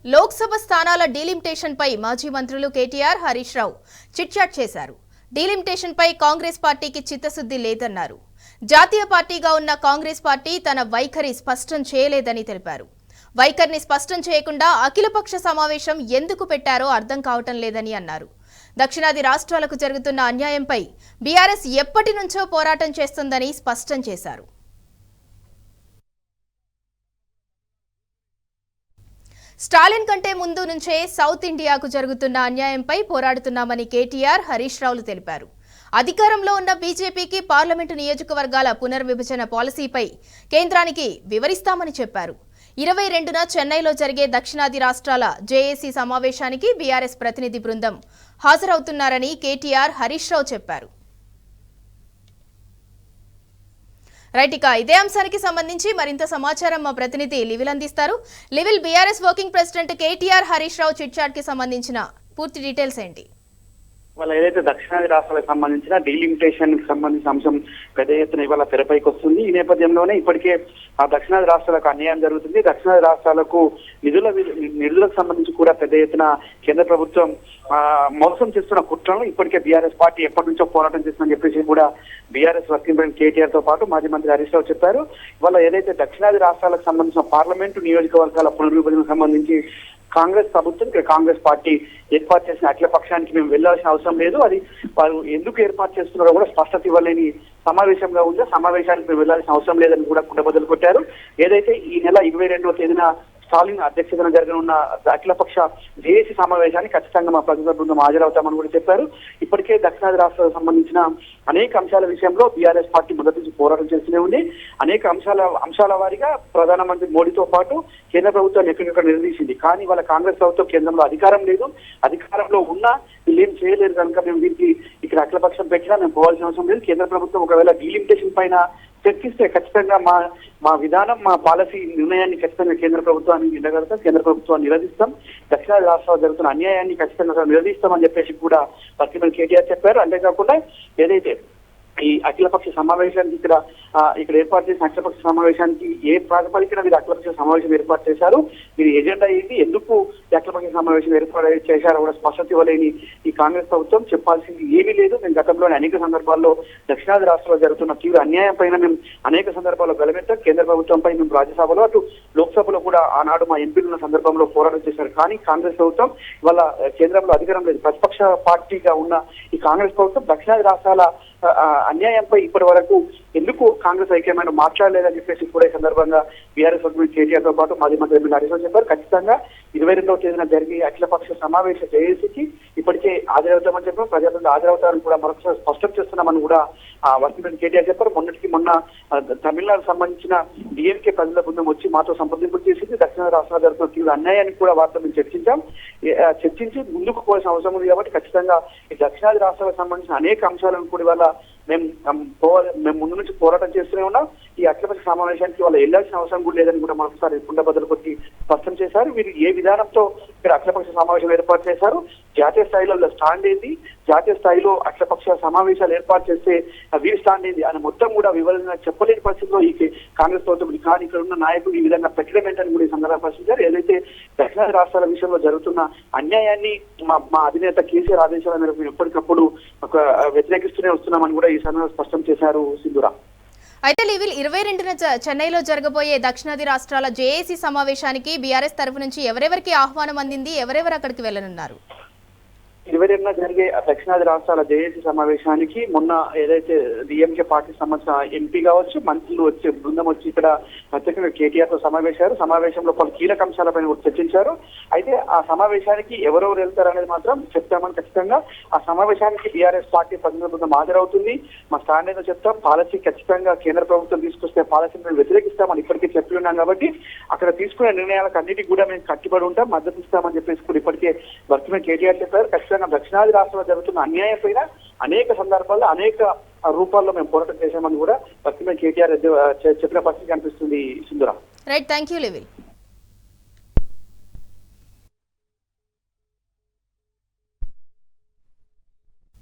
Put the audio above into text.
లోక్సభ స్థానాల డీలిమిటేషన్ పై మాజీ మంత్రులు కేటీఆర్, హరీష్ రావు చిట్చాట్ చేశారు. డీలిమిటేషన్ పై కాంగ్రెస్ పార్టీకి చిత్తశుద్ధి లేదన్నారు. జాతీయ పార్టీగా ఉన్న కాంగ్రెస్ పార్టీ తన వైఖరి స్పష్టం చేయలేదని తెలిపారు. వైఖరిని స్పష్టం చేయకుండా అఖిలపక్ష సమావేశం ఎందుకు పెట్టారో అర్థం కావటం లేదని అన్నారు. దక్షిణాది రాష్ట్రాలకు జరుగుతున్న అన్యాయంపై బీఆర్ఎస్ ఎప్పటి నుంచో పోరాటం చేస్తుందని స్పష్టం చేశారు. స్టాలిన్ కంటే ముందు నుంచే సౌత్ ఇండియాకు జరుగుతున్న అన్యాయంపై పోరాడుతున్నామని కేటీఆర్, హరీష్ రావులు తెలిపారు. అధికారంలో ఉన్న బీజేపీకి పార్లమెంటు నియోజకవర్గాల పునర్విభజన పాలసీపై కేంద్రానికి వివరిస్తామని చెప్పారు. 22న చెన్నైలో జరిగే దక్షిణాది రాష్ట్రాల జేఏసీ సమావేశానికి బీఆర్ఎస్ ప్రతినిధి బృందం హాజరవుతున్నారని కేటీఆర్, హరీష్ రావు చెప్పారు. రైట్, ఇక ఇదే అంశానికి సంబంధించి మరింత సమాచారం మా ప్రతినిధి లివిల్ అందిస్తారు. Livil, BRS working president KTR, Harish Rao chit chat కి సంబంధించిన పూర్తి డీటెయిల్స్ ఏంటి? వాళ్ళ ఏదైతే దక్షిణాది రాష్ట్రాలకు సంబంధించిన డీలిమిటేషన్ కి సంబంధించిన అంశం పెద్ద ఎత్తున ఇవాళ తెరపైకి వస్తుంది. ఈ నేపథ్యంలోనే ఇప్పటికే ఆ దక్షిణాది రాష్ట్రాలకు అన్యాయం జరుగుతుంది. దక్షిణాది రాష్ట్రాలకు నిధులకు సంబంధించి కూడా పెద్ద ఎత్తున కేంద్ర ప్రభుత్వం మోసం చేస్తున్న కుట్రలను ఇప్పటికే బీఆర్ఎస్ పార్టీ ఎప్పటి నుంచో పోరాటం చేస్తుందని చెప్పేసి కూడా బీఆర్ఎస్ వర్కింగ్ ప్రెసిడెంట్ కేటీఆర్ తో పాటు మాజీ మంత్రి హరీష్ రావు చెప్పారు. ఇవాళ ఏదైతే దక్షిణాది రాష్ట్రాలకు సంబంధించిన పార్లమెంటు నియోజకవర్గాల పునర్విభజనకు సంబంధించి కాంగ్రెస్ ప్రభుత్వం, కాంగ్రెస్ పార్టీ ఏర్పాటు చేసిన అఖిల పక్షానికి మేము వెళ్లాల్సిన అవసరం లేదు, అది వారు ఎందుకు ఏర్పాటు చేస్తున్నారో కూడా స్పష్టత ఇవ్వలేని సమావేశంగా ఉంది. సమావేశానికి మేము వెళ్లాల్సిన అవసరం లేదని కూడా కుండబద్దలు కొట్టారు. ఏదైతే ఈ నెల 22వ తేదీన స్టాలిన్ అధ్యక్షతన జరగనున్న అఖిలపక్ష జేఏసీ సమావేశానికి ఖచ్చితంగా మా ప్రతినిధి బృందం హాజరవుతామని కూడా చెప్పారు. ఇప్పటికే దక్షిణాది రాష్ట్రాలకు సంబంధించిన అనేక అంశాల విషయంలో బీఆర్ఎస్ పార్టీ మొదటి నుంచి పోరాటం చేస్తూనే ఉంది. అనేక అంశాల వారీగా ప్రధానమంత్రి మోడీతో పాటు కేంద్ర ప్రభుత్వాన్ని ఎక్కడికక్కడ నిలదీసింది. కానీ వాళ్ళ కాంగ్రెస్ ప్రభుత్వం కేంద్రంలో అధికారం లేదు, అధికారంలో ఉన్నా వీళ్ళు ఏం చేయలేరు కనుక మేము దీనికి ఇక్కడ అఖిలపక్షం పెట్టినా మేము పోవాల్సిన అవసరం లేదు. కేంద్ర ప్రభుత్వం ఒకవేళ డీలిమిటేషన్ పైన చర్చిస్తే ఖచ్చితంగా మా విధానం, మా పాలసీ నిర్ణయాన్ని ఖచ్చితంగా కేంద్ర ప్రభుత్వాన్ని నిలగడతాం, కేంద్ర ప్రభుత్వాన్ని నిలదీస్తాం, దక్షిణాది రాష్ట్రాలు జరుగుతున్న అన్యాయాన్ని ఖచ్చితంగా నిలదీస్తామని చెప్పేసి కూడా వర్కింగ్ కేటీఆర్ చెప్పారు. అంతేకాకుండా ఏదైతే ఈ అఖిలపక్ష సమావేశానికి ఇక్కడ ఏర్పాటు చేసిన అఖిలపక్ష సమావేశానికి ఏ ప్రాతిపదికన మీరు అఖిలపక్ష సమావేశం ఏర్పాటు చేశారు, మీరు ఎజెండా ఏంటి, ఎందుకు అఖిలపక్ష సమావేశం ఏర్పాటు చేశారో కూడా స్పష్టత ఇవ్వలేని ఈ కాంగ్రెస్ ప్రభుత్వం చెప్పాల్సింది ఏమీ లేదు. మేము గతంలోని అనేక సందర్భాల్లో దక్షిణాది రాష్ట్రాల్లో జరుగుతున్న తీవ్ర అన్యాయం పైన మేము అనేక సందర్భాల్లో గలమెత్తాం. కేంద్ర ప్రభుత్వంపై మేము రాజ్యసభలో అటు లోక్సభలో కూడా ఆనాడు మా ఎంపీలు ఉన్న సందర్భంలో పోరాటం చేశారు. కానీ కాంగ్రెస్ ప్రభుత్వం వాళ్ళ కేంద్రంలో అధికారం లేదు. ప్రతిపక్ష పార్టీగా ఉన్న ఈ కాంగ్రెస్ ప్రభుత్వం దక్షిణాది రాష్ట్రాల అన్యాయంపై ఇప్పటి వరకు ఎందుకు కాంగ్రెస్ ఐక్యమైన మాట్లాడలేదని చెప్పేసి కూడా ఈ సందర్భంగా బీఆర్ఎస్ వర్కింగ్ కేటీఆర్ తో పాటు మాజీ మంత్రి ఎంపీ హరీష్ రావు చెప్పారు. ఖచ్చితంగా 22వ తేదీన జరిగే అఖిలపక్ష సమావేశ జేఏసీకి ఇప్పటికే హాజరవుతామని చెప్పారు. ప్రజాప్రతినిధులు హాజరవుతారని కూడా మరొకసారి స్పష్టం చేస్తున్నామని కూడా వర్కింగ్ ప్రెసిడెంట్ కేటీఆర్ చెప్పారు. మొన్న తమిళనాడు సంబంధించిన డిఎంకే ప్రజల బృందం వచ్చి మాతో సంప్రదింపులు చేసింది. దక్షిణ రాష్ట్రాలు జరుగుతున్న తీవ్ర అన్యాయాన్ని కూడా వారితో మేము చర్చించి ముందుకు పోవాల్సిన అవసరం ఉంది. కాబట్టి ఖచ్చితంగా ఈ దక్షిణాది రాష్ట్రాలకు సంబంధించిన అనేక అంశాలను కూడా ఇవాళ మేము ముందు నుంచి పోరాటం చేస్తూనే ఉన్నాం. ఈ అఖిలపక్ష సమావేశానికి వాళ్ళు వెళ్లాల్సిన అవసరం కూడా లేదని కూడా మరొకసారి కుండబద్దలు కొట్టి స్పష్టం చేశారు. వీరు ఏ విధానంతో ఇక్కడ అఖిలపక్ష సమావేశం ఏర్పాటు చేశారు, జాతీయ స్థాయిలో స్టాండ్ ఏంది, జాతీయ స్థాయిలో అఖిలపక్ష సమావేశాలు ఏర్పాటు చేస్తే వీరి స్టాండ్ ఏంది అని మొత్తం కూడా వివరంగా చెప్పలేని పరిస్థితిలో ఈ కాంగ్రెస్ ప్రభుత్వం. కానీ ఇక్కడ ఉన్న నాయకులు ఈ విధంగా పెట్టడం ఏంటని కూడా ఈ సందర్భంగా ప్రశ్నించారు. ఏదైతే దక్షిణాది రాష్ట్రాల విషయంలో జరుగుతున్న అన్యాయాన్ని మా అధినేత కేసీఆర్ ఆదేశాల మేరకు ఎప్పటికప్పుడు వ్యతిరేకిస్తూనే వస్తున్నామని కూడా ఈ సందర్భంగా స్పష్టం చేశారు. సింధురా, అయితే లివిల్ 22న చెన్నైలో జరగబోయే దక్షిణాది రాష్ట్రాల జేఏసీ సమావేశానికి బీఆర్ఎస్ తరఫు నుంచి ఎవరెవరికి ఆహ్వానం అందింది, ఎవరెవరు అక్కడికి వెళ్లనున్నారు? 22న జరిగే దక్షిణాది రాష్ట్రాల జేఏసీ సమావేశానికి మొన్న ఏదైతే డిఎంకే పార్టీ సంబంధించిన ఎంపీ కావచ్చు, మంత్రులు వచ్చి బృందం వచ్చి ఇక్కడ ప్రత్యేకంగా కేటీఆర్ తో సమావేశంలో పలు కీలక అంశాలపైన చర్చించారు. అయితే ఆ సమావేశానికి ఎవరెవరు వెళ్తారు అనేది మాత్రం చెప్తామని ఖచ్చితంగా ఆ సమావేశానికి బీఆర్ఎస్ పార్టీ ప్రతినిధి బృందం హాజరవుతుంది. మా స్టాండ్ ఏదో చెప్తాం, పాలసీ ఖచ్చితంగా కేంద్ర ప్రభుత్వం తీసుకొస్తే పాలసీని మేము వ్యతిరేకిస్తామని ఇప్పటికే చెప్పి ఉన్నాం. కాబట్టి అక్కడ తీసుకునే నిర్ణయాలకు అన్నిటికీ కూడా మేము కట్టుబడి ఉంటాం, మద్దతు ఇస్తామని చెప్పేసి కూడా ఇప్పటికే వర్కింగ్ కేటీఆర్ చెప్పారు. ఖచ్చితంగా దక్షిణాది రాష్ట్రంలో జరుగుతున్న అన్యాయం పైన అనేక సందర్భాల్లో అనేక రూపాల్లో మేము పోరాటం చేశామని కూడా వర్కింగ్ కేటీఆర్ చెప్పిన పరిస్థితి కనిపిస్తుంది. Sindhura, right, thank you లివిల్.